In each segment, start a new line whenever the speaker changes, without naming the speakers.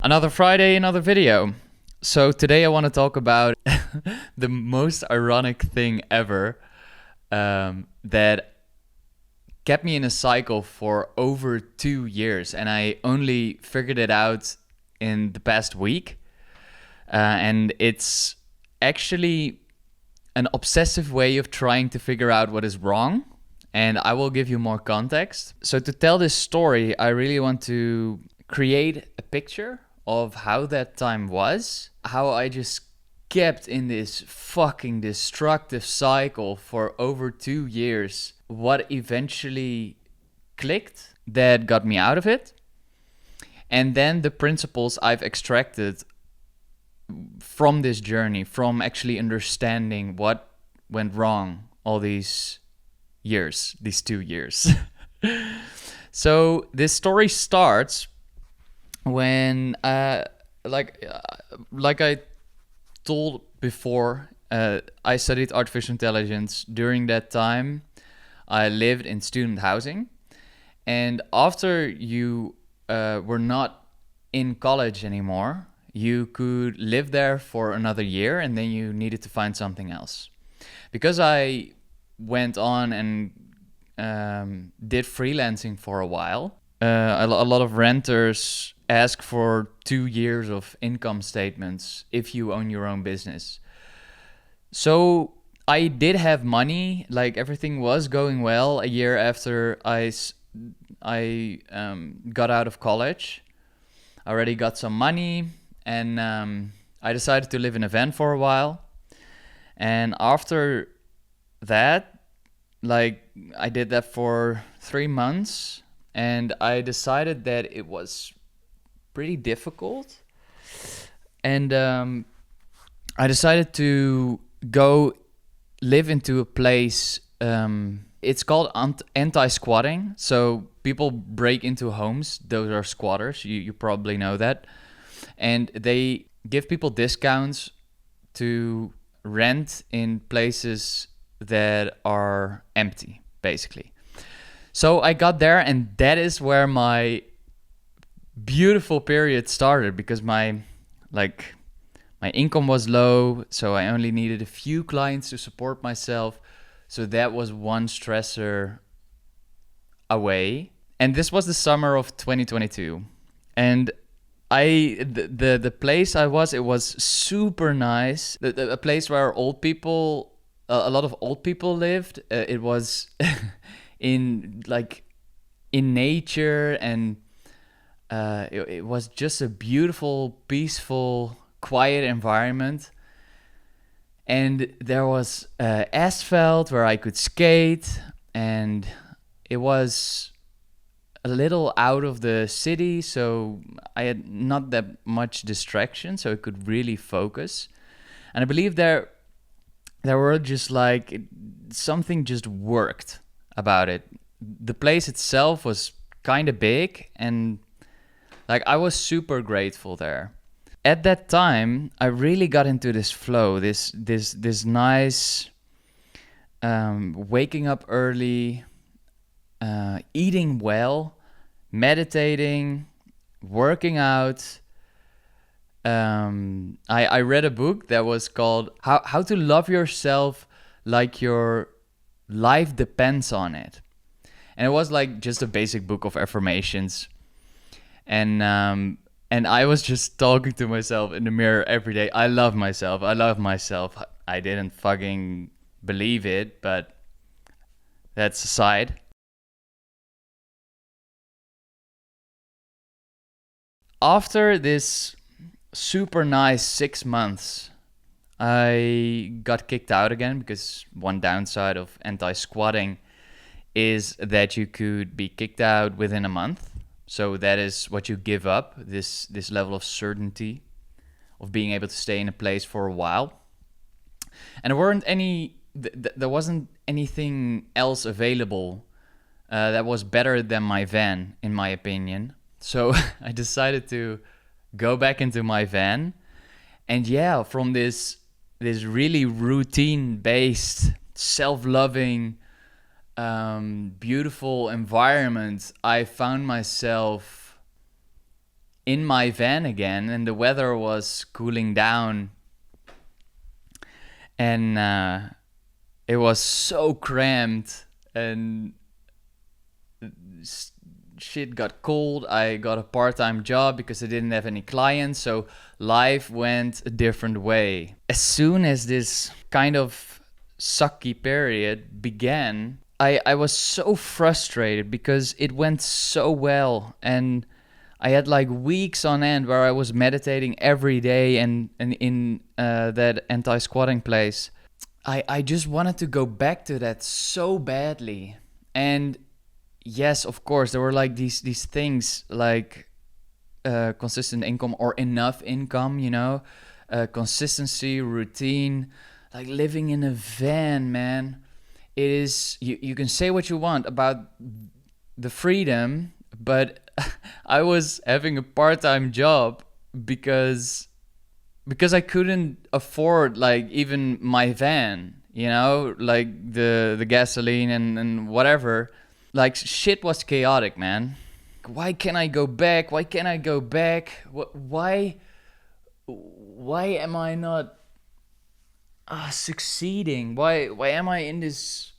Another Friday, another video. So today I want to talk about the most ironic thing ever that kept me in a cycle for over 2 years, and I only figured it out in the past week. And it's actually an obsessive way of trying to figure out what is wrong. And I will give you more context. So to tell this story, I really want to create a picture of how that time was, how I just kept in this fucking destructive cycle for over 2 years, what eventually clicked that got me out of it, and then the principles I've extracted from this journey, from actually understanding what went wrong all these years, these 2 years. So this story starts when like I told before, I studied artificial intelligence. During that time I lived in student housing, and after you were not in college anymore, you could live there for another year, and then you needed to find something else. Because I went on and did freelancing for a while, a lot of renters ask for 2 years of income statements if you own your own business. So I did have money, like everything was going well a year after I got out of college. I already got some money, and I decided to live in a van for a while. And after that, like, I did that for 3 months, and I decided that it was pretty difficult, and I decided to go live into a place. It's called anti-squatting. So people break into homes; those are squatters. You probably know that, and they give people discounts to rent in places that are empty, basically. So I got there, and that is where my beautiful period started, because my income was low, so I only needed a few clients to support myself. So that was one stressor away. And this was the summer of 2022. And the place I was, it was super nice. A place where old people, a lot of old people lived. It was in nature, and it was just a beautiful, peaceful, quiet environment. And there was asphalt where I could skate, and it was a little out of the city, so I had not that much distraction, so I could really focus. And I believe there were just like something just worked about it. The place itself was kind of big, and like I was super grateful there. At that time, I really got into this flow, this nice waking up early, eating well, meditating, working out. I read a book that was called How to Love Yourself Like Your Life Depends on It. And it was like just a basic book of affirmations. And I was just talking to myself in the mirror every day. I love myself. I love myself. I didn't fucking believe it, but that's aside. After this super nice 6 months, I got kicked out again, because one downside of anti-squatting is that you could be kicked out within a month. So that is what you give up, this level of certainty of being able to stay in a place for a while. And there wasn't anything else available that was better than my van, in my opinion. So I decided to go back into my van. And yeah, from this really routine-based, self-loving, beautiful environment, I found myself in my van again, and the weather was cooling down, and it was so cramped, and shit got cold. I got a part-time job because I didn't have any clients, so life went a different way. As soon as this kind of sucky period began, I was so frustrated because it went so well, and I had like weeks on end where I was meditating every day, and in that anti-squatting place. I just wanted to go back to that so badly. And yes, of course, there were like these things like consistent income or enough income, consistency, routine, like living in a van, man. It is, you can say what you want about the freedom, but I was having a part-time job because I couldn't afford like even my van, like the gasoline and whatever. Like shit was chaotic, man. Why can't I go back? Why can't I go back? Why am I not succeeding? Why am I in this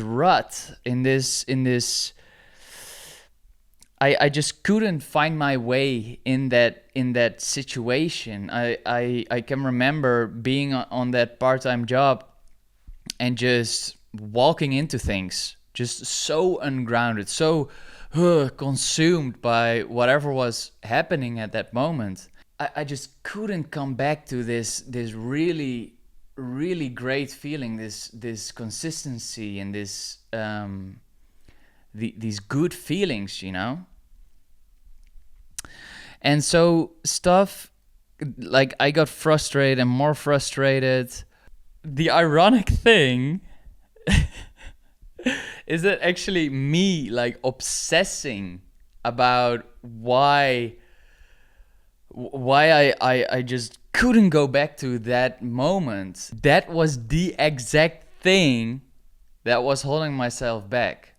rut? I just couldn't find my way in that situation. I can remember being on that part-time job and just walking into things just so ungrounded, so consumed by whatever was happening at that moment. I just couldn't come back to this really, really great feeling, this consistency and this these good feelings, And so stuff like I got frustrated and more frustrated. The ironic thing is that actually me like obsessing about why I just couldn't go back to that moment. That was the exact thing that was holding myself back.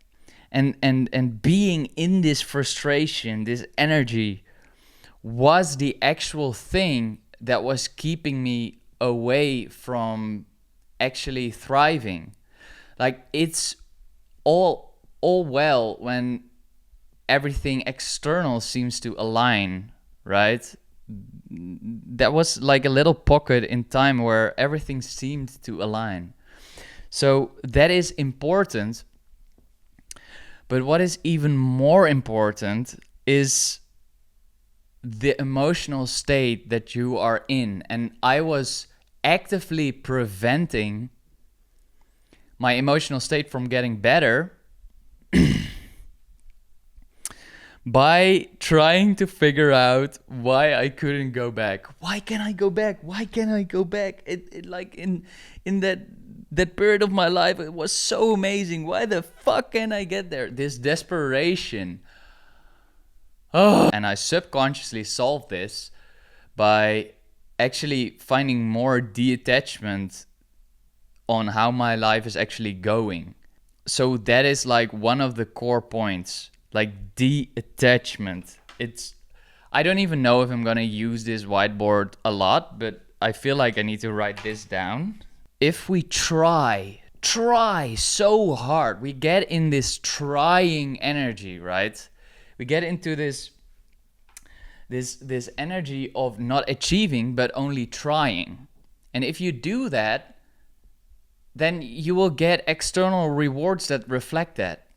And being in this frustration, this energy was the actual thing that was keeping me away from actually thriving. Like it's all well when everything external seems to align, right? That was like a little pocket in time where everything seemed to align. So that is important. But what is even more important is the emotional state that you are in. And I was actively preventing my emotional state from getting better by trying to figure out why I couldn't go back. Why can't I go back? Why can't I go back? It like in that period of my life, it was so amazing. Why the fuck can't I get there? This desperation. Oh. And I subconsciously solved this by actually finding more detachment on how my life is actually going. So that is like one of the core points, like detachment. I don't even know if I'm gonna use this whiteboard a lot, but I feel like I need to write this down. If we try so hard, we get in this trying energy, right? We get into this energy of not achieving but only trying. And if you do that, then you will get external rewards that reflect that.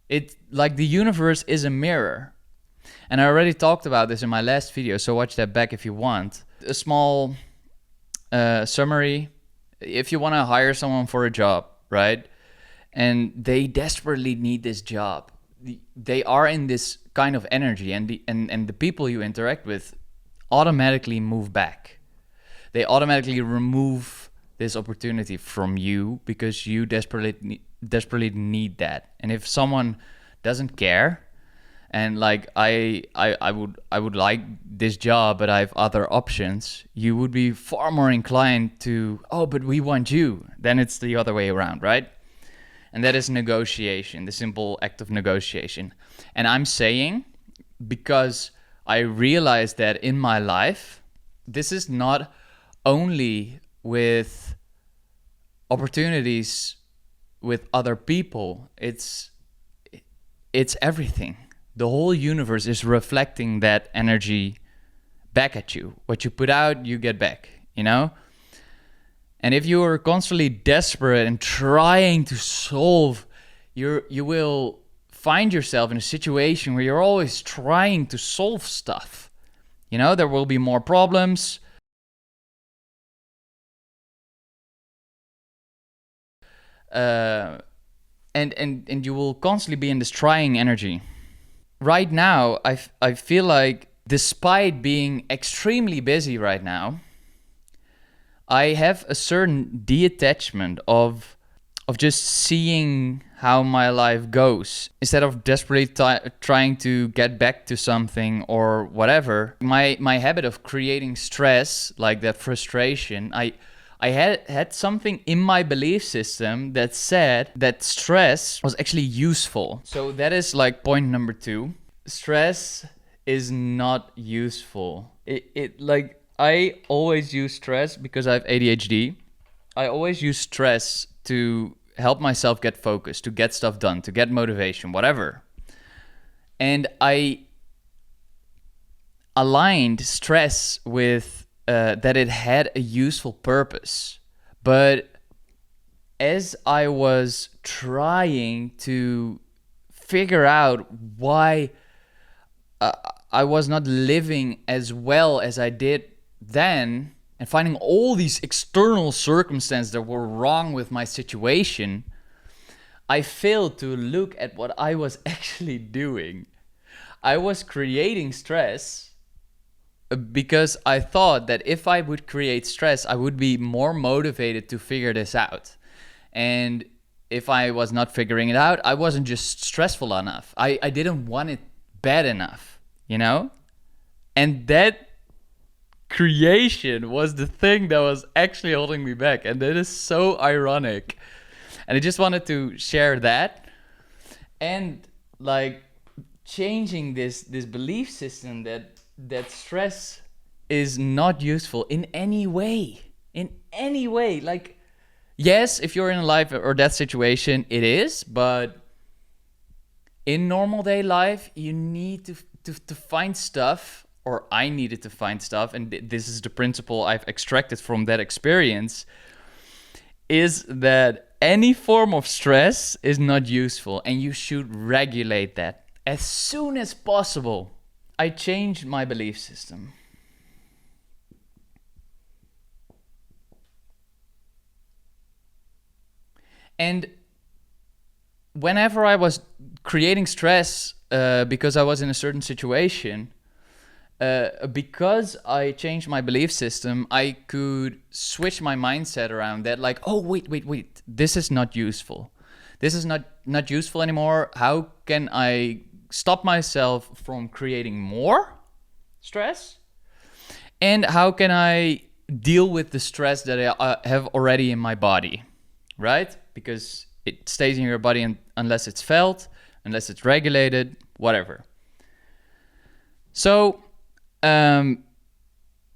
It like the universe is a mirror. And I already talked about this in my last video, so watch that back if you want. A small summary. If you want to hire someone for a job, right? And they desperately need this job. They are in this kind of energy, and the people you interact with automatically move back. They automatically remove this opportunity from you because you desperately need that. And if someone doesn't care, and like I would like this job, but I have other options, you would be far more inclined to, oh, but we want you. Then it's the other way around, right? And that is negotiation, the simple act of negotiation. And I'm saying, because I realized that in my life, this is not only with opportunities with other people, it's everything. The whole universe is reflecting that energy back at you. What you put out, you get back, you know? And if you are constantly desperate and trying to solve, you will find yourself in a situation where you're always trying to solve stuff. You know, there will be more problems. And you will constantly be in this trying energy. Right now, I feel like despite being extremely busy right now, I have a certain detachment of just seeing how my life goes instead of desperately trying to get back to something or whatever. My habit of creating stress, like that frustration, I had something in my belief system that said that stress was actually useful. So that is like point number 2. Stress is not useful. I always use stress because I have ADHD. I always use stress to help myself get focused, to get stuff done, to get motivation, whatever. And I aligned stress with that it had a useful purpose. But as I was trying to figure out why I was not living as well as I did then, and finding all these external circumstances that were wrong with my situation, I failed to look at what I was actually doing. I was creating stress because I thought that if I would create stress, I would be more motivated to figure this out. And if I was not figuring it out, I wasn't just stressful enough. I didn't want it bad enough, you know? And that creation was the thing that was actually holding me back. And that is so ironic. And I just wanted to share that. And like changing this belief system that stress is not useful in any way. In any way. Like, yes, if you're in a life or that situation, it is. But in normal day life, you need to find stuff, or I needed to find stuff, and this is the principle I've extracted from that experience, is that any form of stress is not useful, and you should regulate that as soon as possible. I changed my belief system. And whenever I was creating stress because I was in a certain situation, because I changed my belief system, I could switch my mindset around that, like, oh, wait, this is not useful. This is not useful anymore. How can I stop myself from creating more stress? And how can I deal with the stress that I have already in my body, right? Because it stays in your body unless it's felt, unless it's regulated, whatever. So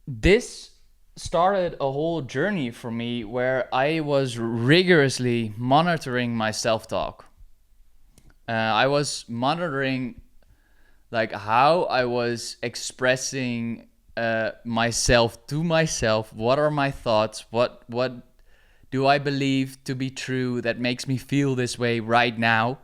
this started a whole journey for me where I was rigorously monitoring my self-talk. I was monitoring like how I was expressing myself to myself. What are my thoughts? What do I believe to be true that makes me feel this way right now?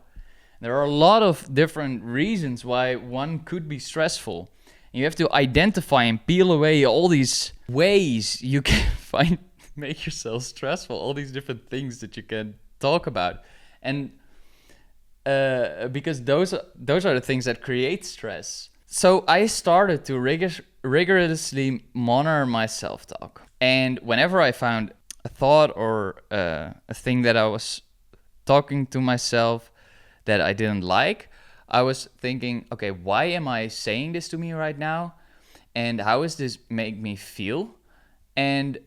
There are a lot of different reasons why one could be stressful. You have to identify and peel away all these ways you can make yourself stressful, all these different things that you can talk about. And because those are the things that create stress. So I started to rigorously monitor my self-talk. And whenever I found a thought or a thing that I was talking to myself that I didn't like, I was thinking, okay, why am I saying this to me right now? And how does this make me feel? And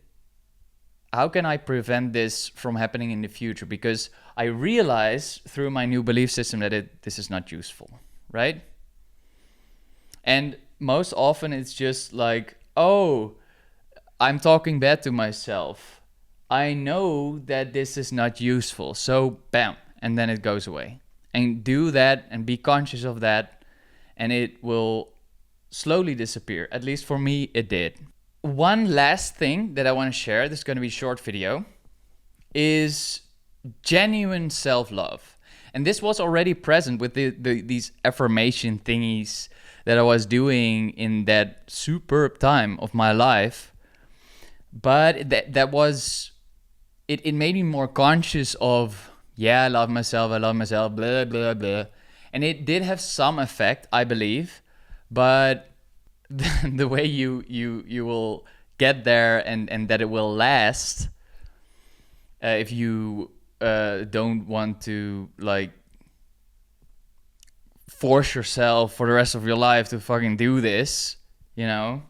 how can I prevent this from happening in the future? Because I realized through my new belief system that this is not useful, right? And most often it's just like, oh, I'm talking bad to myself. I know that this is not useful. So, bam, and then it goes away. And do that and be conscious of that, and it will slowly disappear. At least for me, it did. One last thing that I want to share, this is going to be a short video, is genuine self-love. And this was already present with these affirmation thingies that I was doing in that superb time of my life. But that was, it made me more conscious of, yeah, I love myself, blah, blah, blah. And it did have some effect, I believe. But the way you will get there and that it will last, if you don't want to like force yourself for the rest of your life to fucking do this, you know,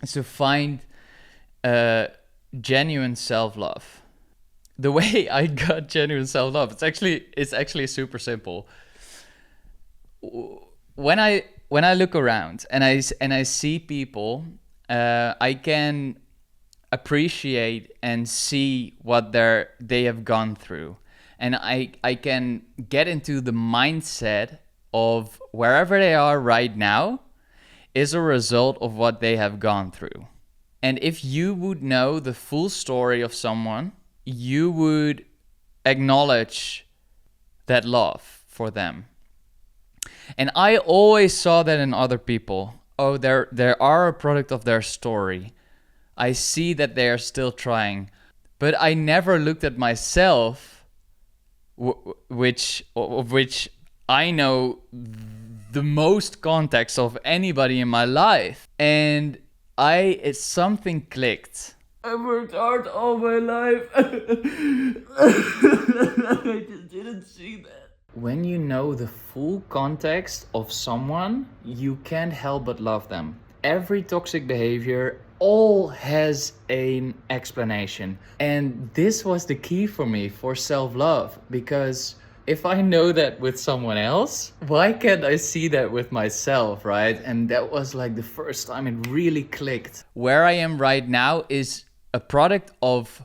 is to find genuine self-love. The way I got genuine self-love, it's actually super simple. When I look around and I see people, I can appreciate and see what they have gone through, and I can get into the mindset of wherever they are right now is a result of what they have gone through. And if you would know the full story of someone, you would acknowledge that love for them. And I always saw that in other people. Oh, they are a product of their story. I see that they are still trying. But I never looked at myself, which I know the most context of anybody in my life. And something clicked. I worked hard all my life. I just didn't see that. When you know the full context of someone, you can't help but love them. Every toxic behavior all has an explanation. And this was the key for me for self-love, because if I know that with someone else, why can't I see that with myself, right? And that was like the first time it really clicked. Where I am right now is a product of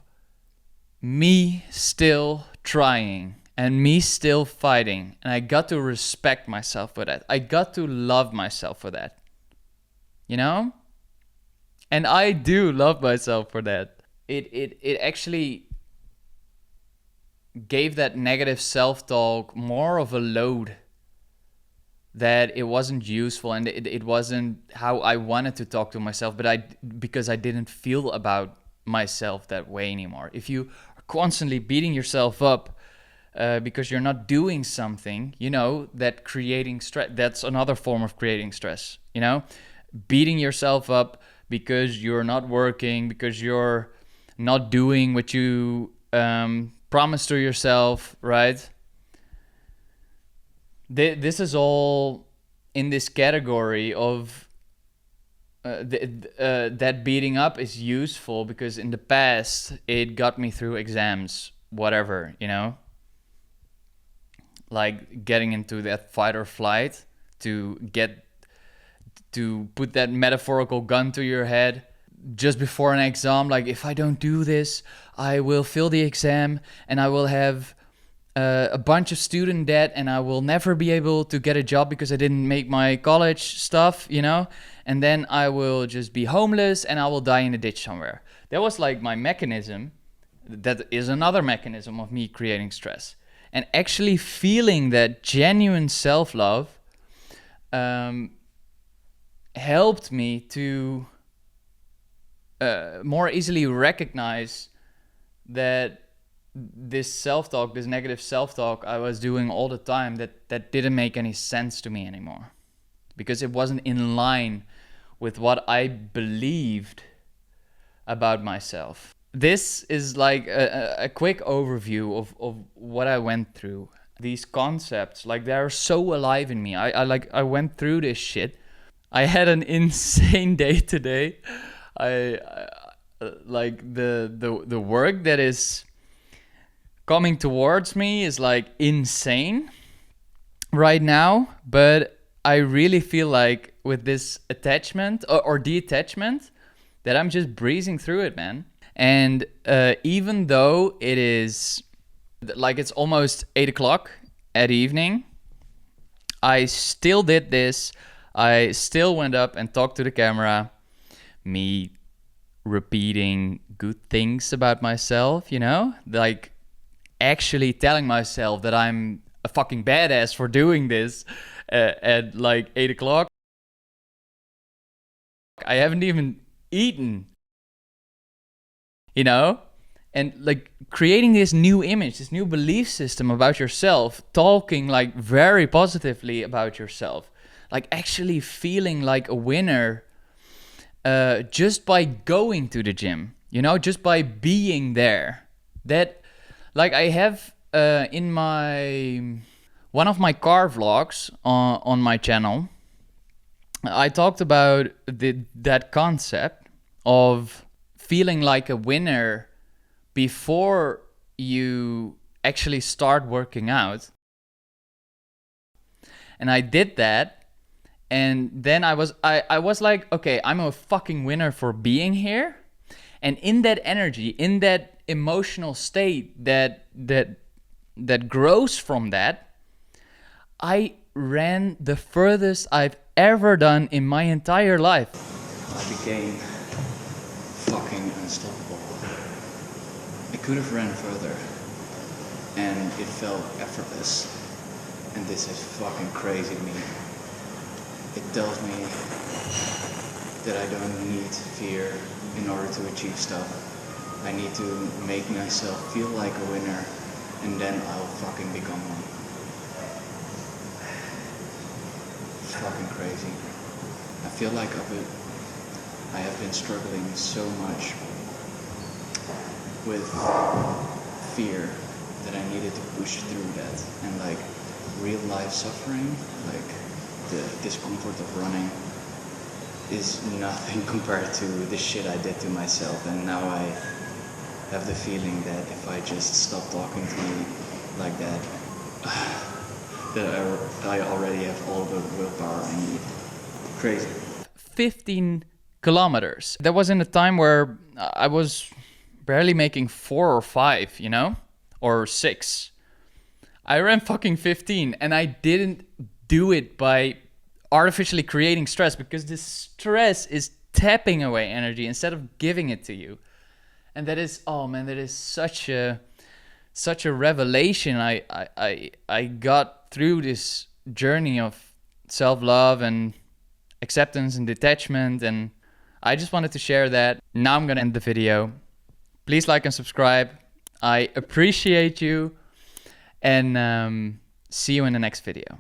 me still trying and me still fighting. And I got to respect myself for that. I got to love myself for that. You know? And I do love myself for that. It actually gave that negative self-talk more of a load, that it wasn't useful, and it wasn't how I wanted to talk to myself, because I didn't feel about myself that way anymore. If you are constantly beating yourself up because you're not doing something, you know, that creating stress, that's another form of creating stress, you know, beating yourself up because you're not working, because you're not doing what you promise to yourself, right? This is all in this category of that beating up is useful because in the past it got me through exams, whatever, you know, like getting into that fight or flight, to put that metaphorical gun to your head just before an exam, like if I don't do this, I will fail the exam and I will have a bunch of student debt and I will never be able to get a job because I didn't make my college stuff, you know, and then I will just be homeless and I will die in a ditch somewhere. That was like my mechanism. That is another mechanism of me creating stress. And actually feeling that genuine self-love helped me to more easily recognize that this self-talk, this negative self-talk I was doing all the time, that didn't make any sense to me anymore, because it wasn't in line with what I believed about myself. This is like a quick overview of what I went through. These concepts, like, they're so alive in me. I went through this shit. I had an insane day today. I like the work that is coming towards me is like insane right now, but I really feel like with this attachment or detachment that I'm just breezing through it, man. And even though it is like it's almost 8 o'clock at evening, I still did this. I still went up and talked to the camera, me repeating good things about myself, you know, like actually telling myself that I'm a fucking badass for doing this at like 8 o'clock. I haven't even eaten, you know? And like creating this new image, this new belief system about yourself, talking like very positively about yourself, like actually feeling like a winner just by going to the gym, you know, just by being there. That, like, I have in my one of my car vlogs on my channel, I talked about that concept of feeling like a winner before you actually start working out. And I did that, and then I was like, okay, I'm a fucking winner for being here. And in that energy, in that emotional state that grows from that, I ran the furthest I've ever done in my entire life.
I became fucking unstoppable. I could have ran further, and it felt effortless. And this is fucking crazy to me. It tells me that I don't need fear in order to achieve stuff. I need to make myself feel like a winner, and then I'll fucking become one. It's fucking crazy. I feel like I have been struggling so much with fear that I needed to push through that, and like real life suffering, like the discomfort of running, is nothing compared to the shit I did to myself. And now I have the feeling that if I just stop talking to me like that, that I already have all the willpower I need. Crazy.
15 kilometers. There was in a time where I was barely making 4 or 5, you know, or 6. I ran fucking 15, and I didn't do it by artificially creating stress, because this stress is tapping away energy instead of giving it to you. And that is, oh man, that is such a revelation I got through this journey of self-love and acceptance and detachment. And I just wanted to share that. Now I'm gonna end the video. Please like and subscribe. I appreciate you, and see you in the next video.